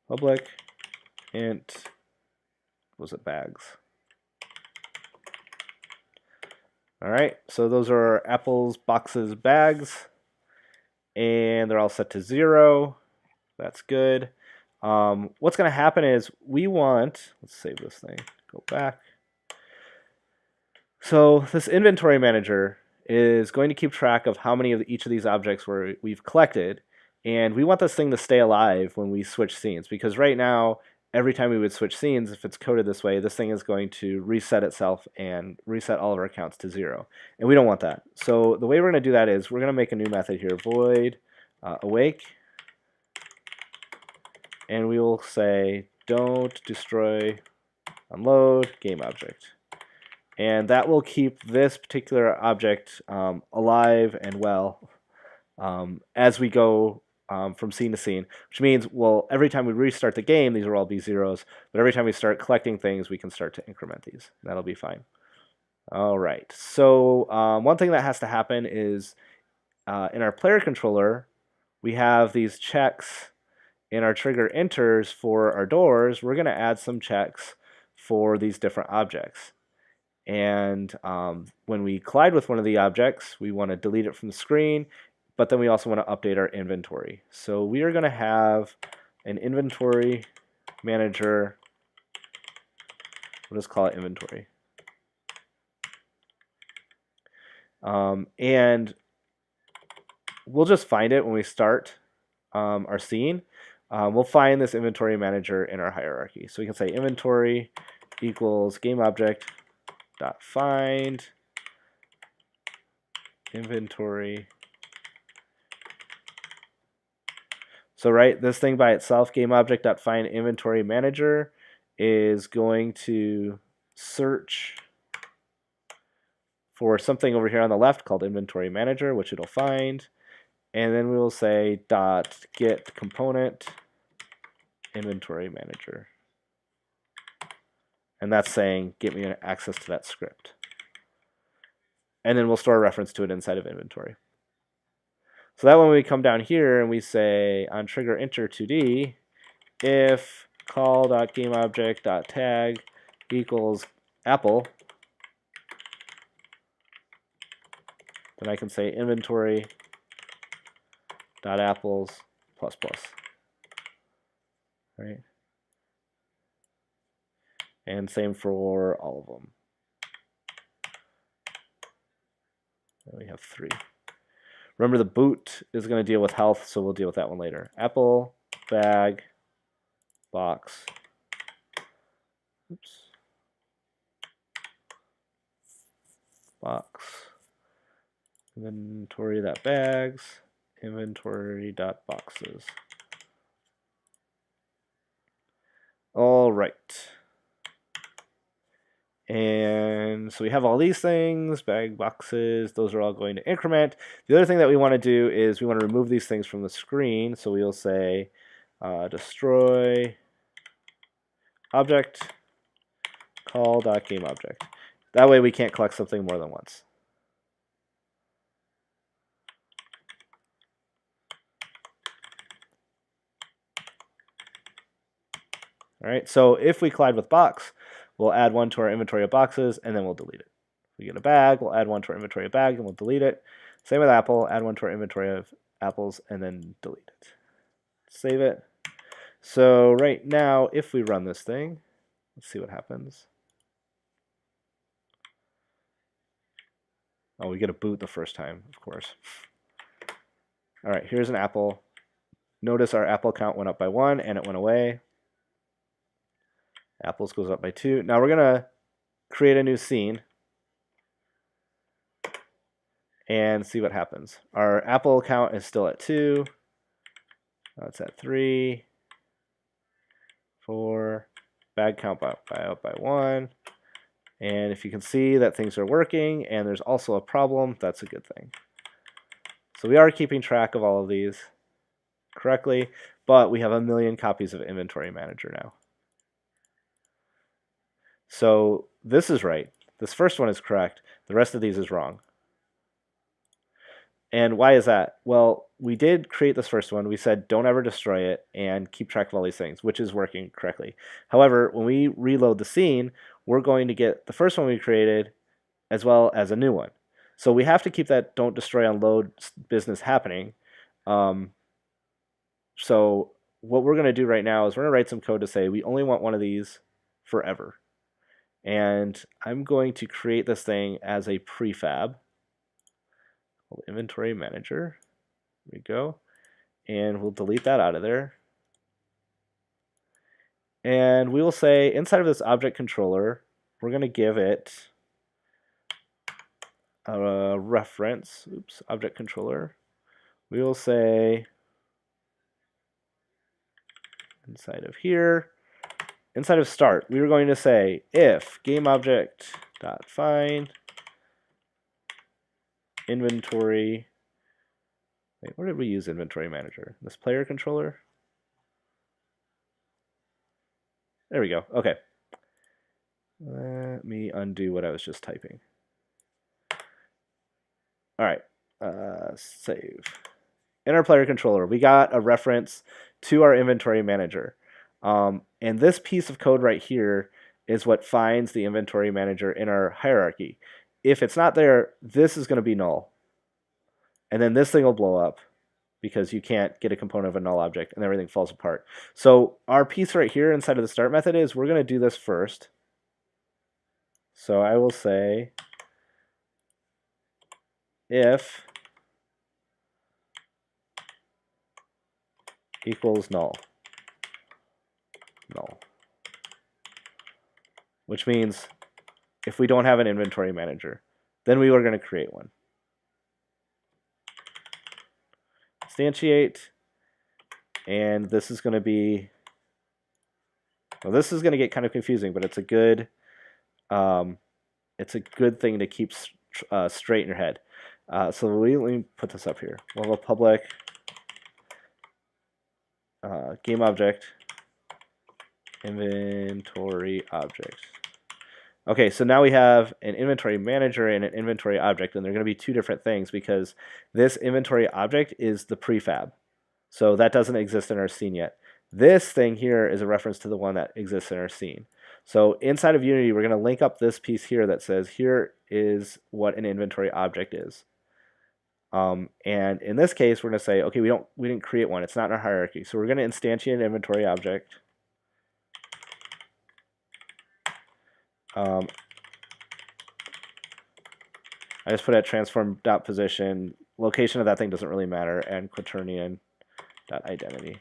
Public int, was it bags? All right, so those are apples, boxes, bags, and they're all set to 0. That's good. What's going to happen is we want, let's save this thing, go back. So this inventory manager is going to keep track of how many of each of these objects we've collected, and we want this thing to stay alive when we switch scenes, because right now, every time we would switch scenes, if it's coded this way, this thing is going to reset itself and reset all of our counts to 0. And we don't want that. So the way we're going to do that is we're going to make a new method here, void awake, and we will say don't destroy unload game object. And that will keep this particular object alive and well as we go from scene to scene, which means, well, every time we restart the game, these will all be zeros, but every time we start collecting things, we can start to increment these. That'll be fine. All right, so one thing that has to happen is in our player controller, we have these checks in our trigger enters for our doors. We're going to add some checks for these different objects. And when we collide with one of the objects, we want to delete it from the screen, but then we also want to update our inventory. So we are going to have an inventory manager. We'll just call it inventory. And we'll just find it when we start our scene. We'll find this inventory manager in our hierarchy. So we can say inventory equals GameObject.find inventory. So right, this thing by itself, GameObject.find inventory manager, is going to search for something over here on the left called inventory manager, which it'll find. And then we will say .get component inventory manager. And that's saying, get me access to that script. And then we'll store a reference to it inside of inventory. So that when we come down here and we say on trigger enter 2D, if call.gameObject.tag equals Apple, then I can say inventory.apples++. Right? And same for all of them. And we have 3. Remember, the boot is going to deal with health, so we'll deal with that one later. Apple, bag, box. Oops. Box. Inventory.bags. Inventory.boxes. All right. And so we have all these things, bag, boxes, those are all going to increment. The other thing that we want to do is we want to remove these things from the screen. So we'll say destroy object call.gameObject. That way we can't collect something more than once. All right, so if we collide with box, we'll add 1 to our inventory of boxes, and then we'll delete it. If we get a bag, we'll add 1 to our inventory of bag, and we'll delete it. Same with apple, add 1 to our inventory of apples, and then delete it. Save it. So right now, if we run this thing, let's see what happens. Oh, we get a boot the first time, of course. All right, here's an apple. Notice our apple count went up by 1, and it went away. Apples goes up by 2. Now we're going to create a new scene and see what happens. Our apple count is still at 2. Now it's at 3, 4. Bag count up by 1. And if you can see that things are working and there's also a problem, that's a good thing. So we are keeping track of all of these correctly, but we have 1 million copies of Inventory Manager now. So this is right. This first one is correct. The rest of these is wrong. And why is that? Well, we did create this first one. We said don't ever destroy it and keep track of all these things, which is working correctly. However, when we reload the scene, we're going to get the first one we created as well as a new one. So we have to keep that don't destroy unload business happening. So what we're going to do right now is we're going to write some code to say we only want one of these forever. And I'm going to create this thing as a prefab. Inventory manager. There we go. And we'll delete that out of there. And we will say inside of this object controller, we're going to give it a reference. Oops, object controller. We will say inside of here, inside of start, we were going to say if GameObject.find inventory. Wait, where did we use inventory manager? This player controller? There we go. Okay. Let me undo what I was just typing. All right. Save. In our player controller, we got a reference to our inventory manager. And this piece of code right here is what finds the inventory manager in our hierarchy. If it's not there, this is going to be null. And then this thing will blow up because you can't get a component of a null object and everything falls apart. So our piece right here inside of the start method is we're going to do this first. So I will say if equals null, which means if we don't have an inventory manager, then we are going to create one. Instantiate, and this is going to be, well, this is going to get kind of confusing, but it's a good thing to keep straight in your head. So let me put this up here. We'll have a public game object, inventory object. Okay, so now we have an inventory manager and an inventory object, and they're going to be two different things because this inventory object is the prefab. So that doesn't exist in our scene yet. This thing here is a reference to the one that exists in our scene. So inside of Unity, we're going to link up this piece here that says here is what an inventory object is. And in this case, we're going to say, okay, we didn't create one. It's not in our hierarchy. So we're going to instantiate an inventory object. I just put at transform.position. Location of that thing doesn't really matter, and quaternion.identity.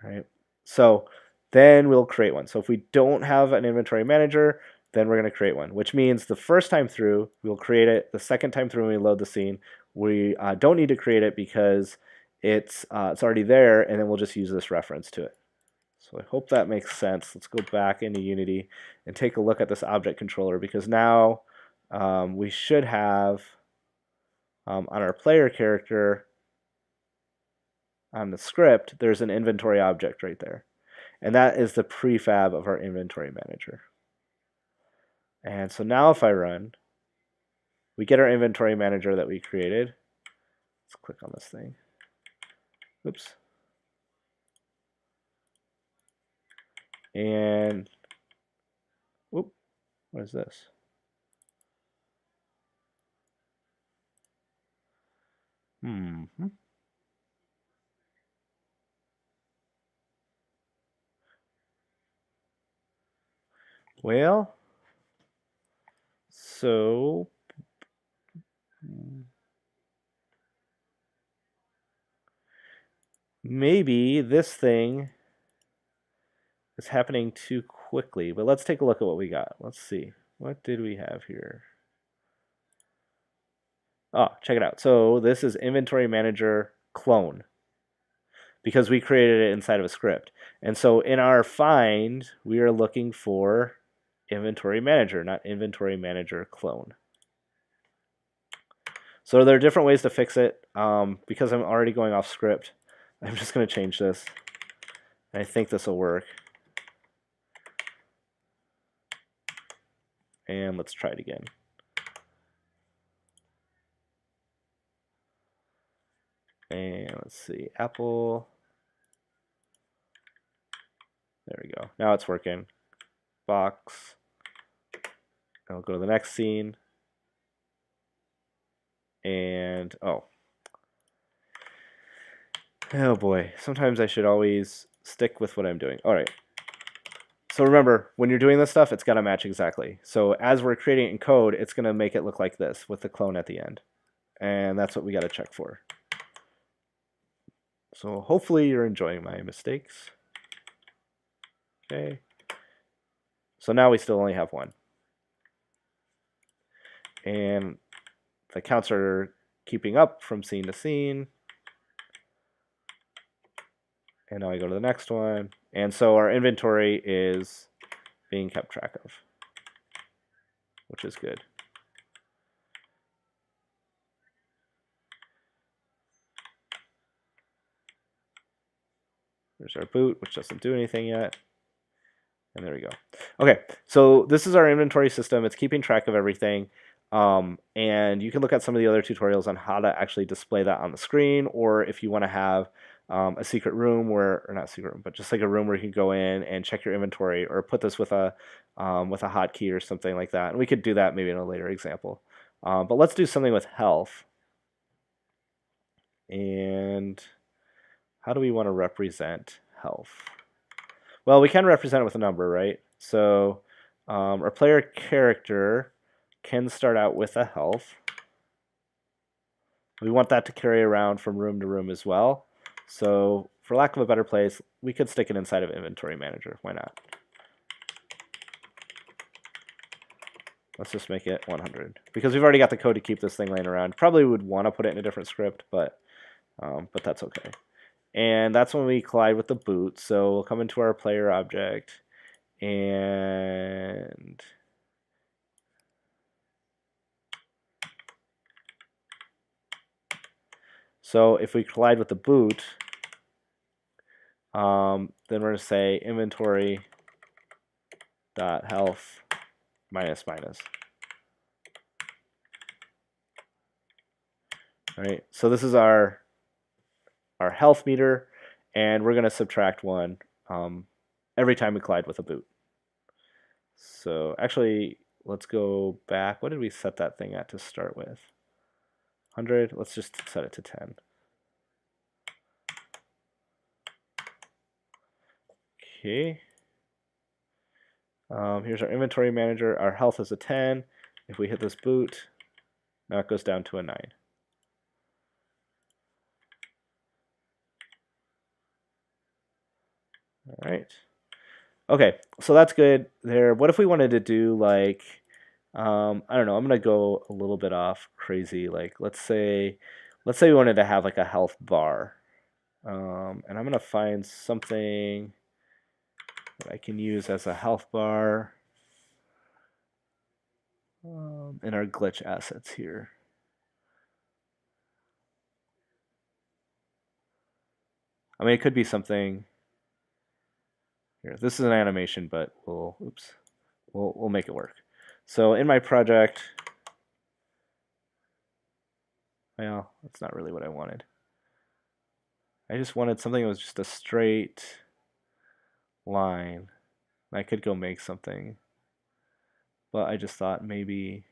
All right. So then we'll create one. So if we don't have an inventory manager, then we're going to create one, which means the first time through, we'll create it. The second time through when we load the scene, we don't need to create it because it's already there, and then we'll just use this reference to it. So I hope that makes sense. Let's go back into Unity and take a look at this object controller, because now we should have on our player character on the script, there's an inventory object right there. And that is the prefab of our inventory manager. And so now if I run, we get our inventory manager that we created. Let's click on this thing. Oops. And, whoop, what is this? Well, so maybe this thing is happening too quickly, but let's take a look at what we got. Let's see. What did we have here? Oh, check it out. So this is inventory manager clone because we created it inside of a script. And so in our find, we are looking for inventory manager, not inventory manager clone. So there are different ways to fix it. Because I'm already going off script, I'm just going to change this. And I think this will work. And let's try it again. And let's see, Apple. There we go. Now it's working. Box. I'll go to the next scene. And, oh boy, sometimes I should always stick with what I'm doing. All right. So remember, when you're doing this stuff, it's got to match exactly. So as we're creating it in code, it's going to make it look like this with the clone at the end. And that's what we got to check for. So hopefully you're enjoying my mistakes. Okay. So now we still only have one. And the counts are keeping up from scene to scene. And now I go to the next one. And so our inventory is being kept track of, which is good. There's our boot, which doesn't do anything yet. And there we go. Okay, so this is our inventory system. It's keeping track of everything. And you can look at some of the other tutorials on how to actually display that on the screen, or if you want to have a secret room where, or not secret room, but just like a room where you can go in and check your inventory, or put this with a hotkey or something like that. And we could do that maybe in a later example. But let's do something with health. And how do we want to represent health? Well, we can represent it with a number, right? So our player character can start out with a health. We want that to carry around from room to room as well. So for lack of a better place, we could stick it inside of Inventory Manager. Why not? Let's just make it 100. Because we've already got the code to keep this thing laying around. Probably would want to put it in a different script, but that's okay. And that's when we collide with the boot. So we'll come into our player object, and so if we collide with the boot, then we're going to say inventory dot health minus minus. All right, so this is our health meter, and we're going to subtract 1 every time we collide with a boot. So actually, let's go back. What did we set that thing at to start with? 100. Let's just set it to 10. Okay. Here's our inventory manager. Our health is a 10. If we hit this boot, now it goes down to a 9. All right. Okay, so that's good there. What if we wanted to do like, I don't know, I'm gonna go a little bit off crazy. Like let's say we wanted to have like a health bar. And I'm gonna find something that I can use as a health bar in our glitch assets here. I mean, it could be something here. This is an animation, but we'll make it work. So in my project, well, that's not really what I wanted. I just wanted something that was just a straight line. I could go make something, but I just thought maybe,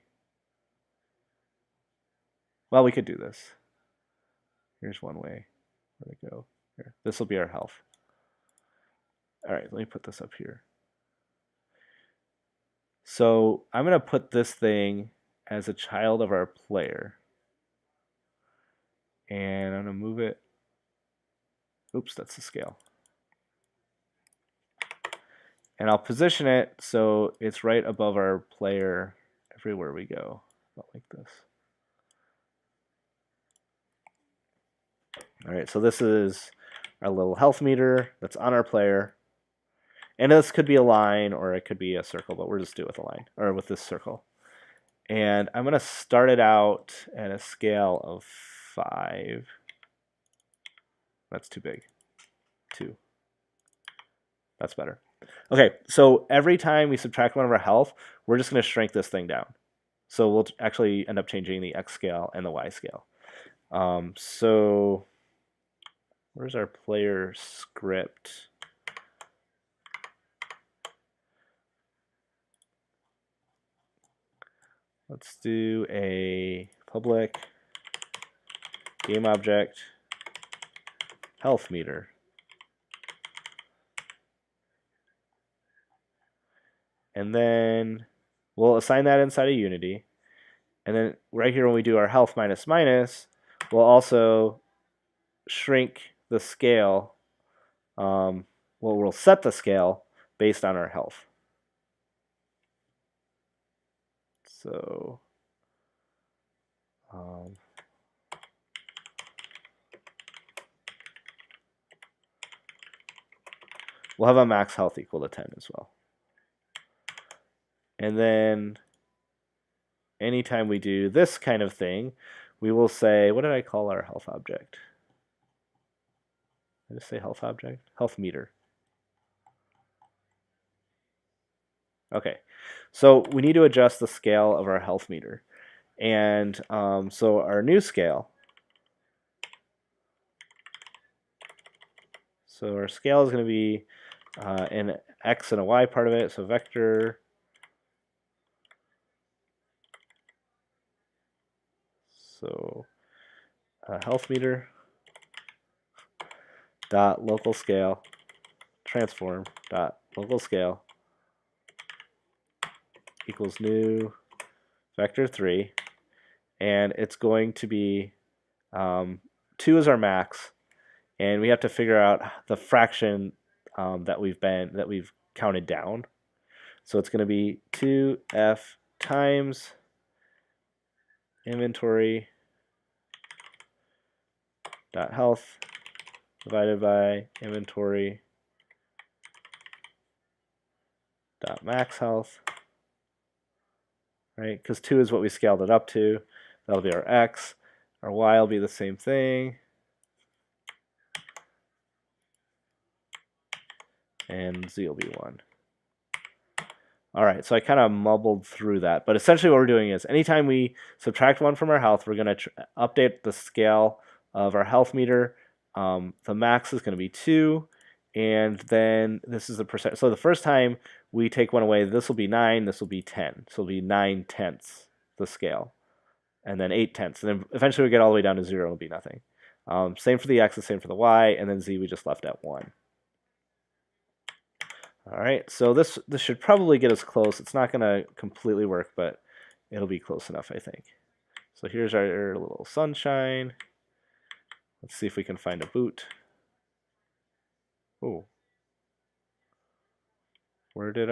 well, we could do this. Here's one way. Where'd it go? Here. This will be our health. All right, let me put this up here. So I'm going to put this thing as a child of our player. And I'm going to move it. Oops, that's the scale. And I'll position it so it's right above our player everywhere we go. About like this. All right, so this is our little health meter that's on our player. And this could be a line or it could be a circle, but we'll just do it with a line, or with this circle. And I'm going to start it out at a scale of 5. That's too big. 2. That's better. Okay, so every time we subtract 1 of our health, we're just going to shrink this thing down. So we'll actually end up changing the X scale and the Y scale. So where's our player script? Let's do a public game object health meter. And then we'll assign that inside of Unity. And then right here when we do our health minus minus, we'll also shrink the scale. We'll set the scale based on our health. So we'll have a max health equal to 10 as well. And then anytime we do this kind of thing, we will say, what did I call our health object? Did I just say health object? Health meter. Okay, so we need to adjust the scale of our health meter. And so our new scale So our scale is going to be an x and a y part of it. So vector health meter dot local scale transform dot local scale equals new vector 3, and it's going to be 2 is our max, and we have to figure out the fraction that we've counted down. So it's going to be 2f times inventory dot health divided by inventory dot max health, right? Because 2 is what we scaled it up to. That'll be our x. Our y will be the same thing. And z will be 1. All right, so I kind of mumbled through that. But essentially what we're doing is anytime we subtract 1 from our health, we're going to update the scale of our health meter. The max is going to be 2. And then this is the percent. So the first time we take 1 away, this will be 9. This will be 10. So it'll be 9/10 the scale. And then 8/10. And then eventually we get all the way down to 0. It'll be nothing. Same for the x, the same for the y. And then z we just left at 1. All right, so this should probably get us close. It's not going to completely work, but it'll be close enough, I think. So here's our little sunshine. Let's see if we can find a boot. Oh, where did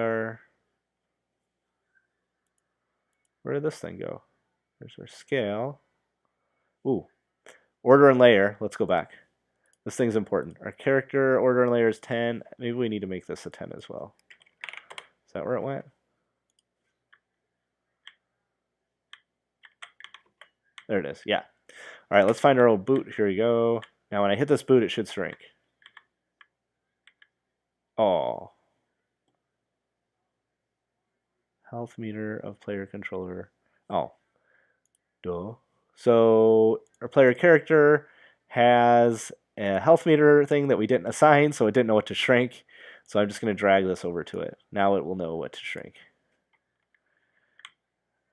this thing go? There's our scale. Ooh, order and layer. Let's go back. This thing's important. Our character order and layer is 10. Maybe we need to make this a 10 as well. Is that where it went? There it is. Yeah. All right, let's find our old boot. Here we go. Now when I hit this boot, it should shrink. Oh. Health meter of player controller. Oh. Duh. So our player character has a health meter thing that we didn't assign, so it didn't know what to shrink. So I'm just going to drag this over to it. Now it will know what to shrink.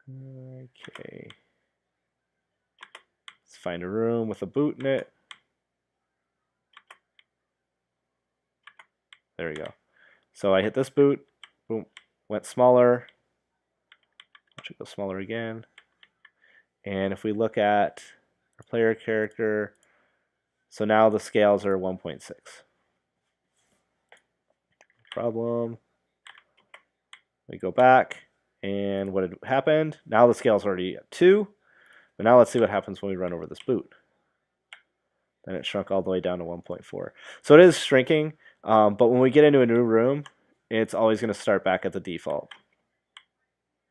Okay. Let's find a room with a boot in it. There we go. So I hit this boot. Boom. Went smaller. I should go smaller again. And if we look at our player character, so now the scales are 1.6. Problem. We go back, and what had happened? Now the scale's already at 2. But now let's see what happens when we run over this boot. Then it shrunk all the way down to 1.4. So it is shrinking, but when we get into a new room, it's always going to start back at the default.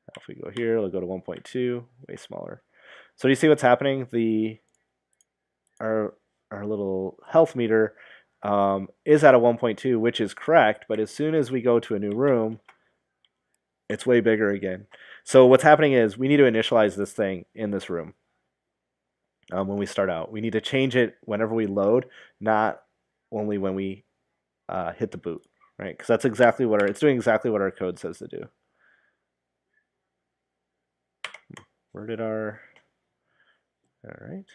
Now if we go here, we'll go to 1.2, way smaller. So do you see what's happening? Our little health meter is at a 1.2, which is correct, but as soon as we go to a new room, it's way bigger again. So what's happening is we need to initialize this thing in this room when we start out. We need to change it whenever we load, not only when we hit the boot, right? Because that's exactly what it's doing exactly what our code says to do. Where did all right.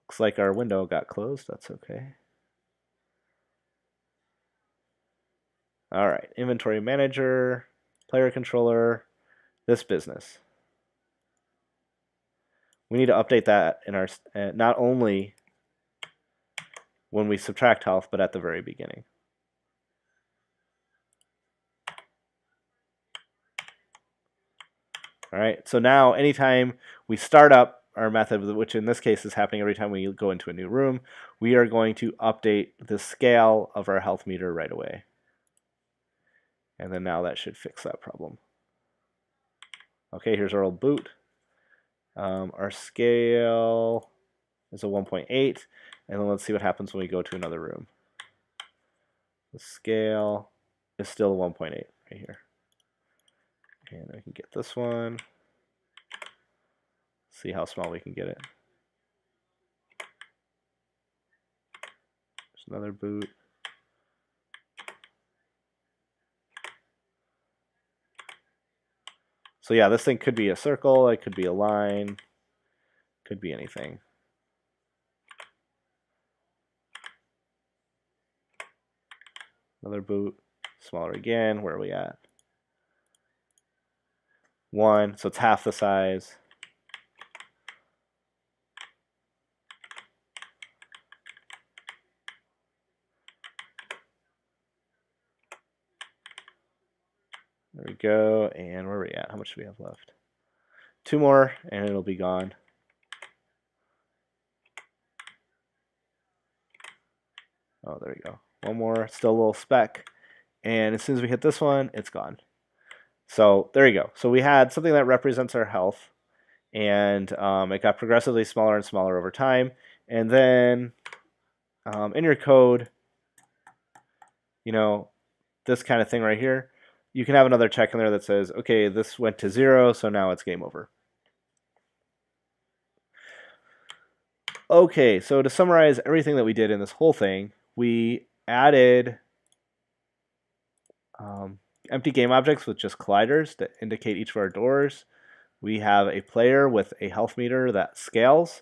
Looks like our window got closed. That's okay. All right, inventory manager, player controller, this business. We need to update that in our not only when we subtract health, but at the very beginning. All right, so now anytime we start up our method, which in this case is happening every time we go into a new room, we are going to update the scale of our health meter right away. And then now that should fix that problem. Okay, here's our old boot. Our scale is a 1.8, and then let's see what happens when we go to another room. The scale is still 1.8 right here. And I can get this one. See how small we can get it. another boot. So yeah, this thing could be a circle, it could be a line, could be anything. Another boot, smaller again. Where are we at? 1, so it's half the size. There we go. And where are we at? How much do we have left? 2 more, and it'll be gone. Oh, there we go. 1 more, still a little speck. And as soon as we hit this one, it's gone. So there you go. So we had something that represents our health, and it got progressively smaller and smaller over time. And then in your code, you know, this kind of thing right here, you can have another check in there that says, okay, this went to 0, so now it's game over. Okay, so to summarize everything that we did in this whole thing, we added empty game objects with just colliders that indicate each of our doors. We have a player with a health meter that scales.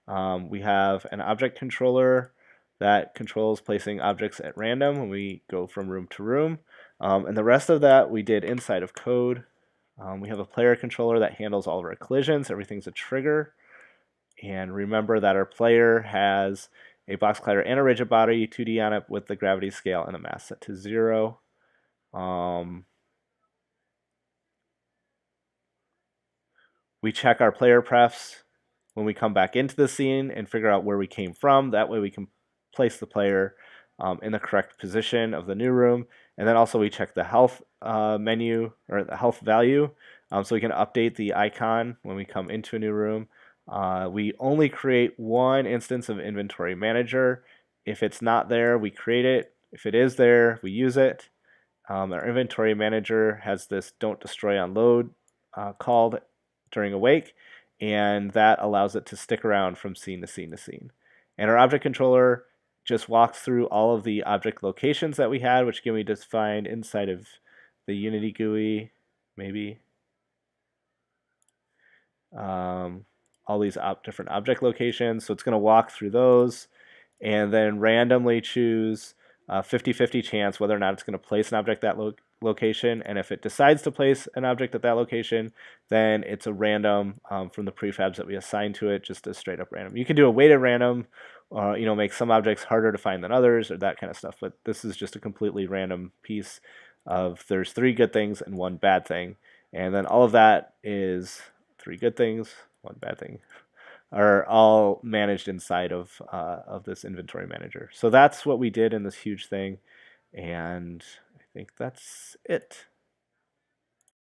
We have an object controller that controls placing objects at random when we go from room to room. And the rest of that we did inside of code. We have a player controller that handles all of our collisions. Everything's a trigger. And remember that our player has a box collider and a rigid body 2D on it with the gravity scale and a mass set to 0. We check our PlayerPrefs when we come back into the scene and figure out where we came from. That way we can place the player in the correct position of the new room. And then also we check the health menu, or the health value, so we can update the icon when we come into a new room. We only create 1 instance of Inventory Manager. If it's not there, we create it. If it is there, we use it. Our Inventory Manager has this DontDestroyOnLoad called during awake, and that allows it to stick around from scene to scene to scene. And our object controller just walks through all of the object locations that we had, which again we defined inside of the Unity GUI, maybe. All these different object locations. So it's going to walk through those and then randomly choose a 50-50 chance whether or not it's going to place an object at that location. And if it decides to place an object at that location, then it's a random from the prefabs that we assign to it, just a straight up random. You can do a weighted random, make some objects harder to find than others or that kind of stuff. But this is just a completely random piece of there's 3 good things and 1 bad thing. And then all of that is 3 good things, 1 bad thing, are all managed inside of this inventory manager. So that's what we did in this huge thing, and I think that's it.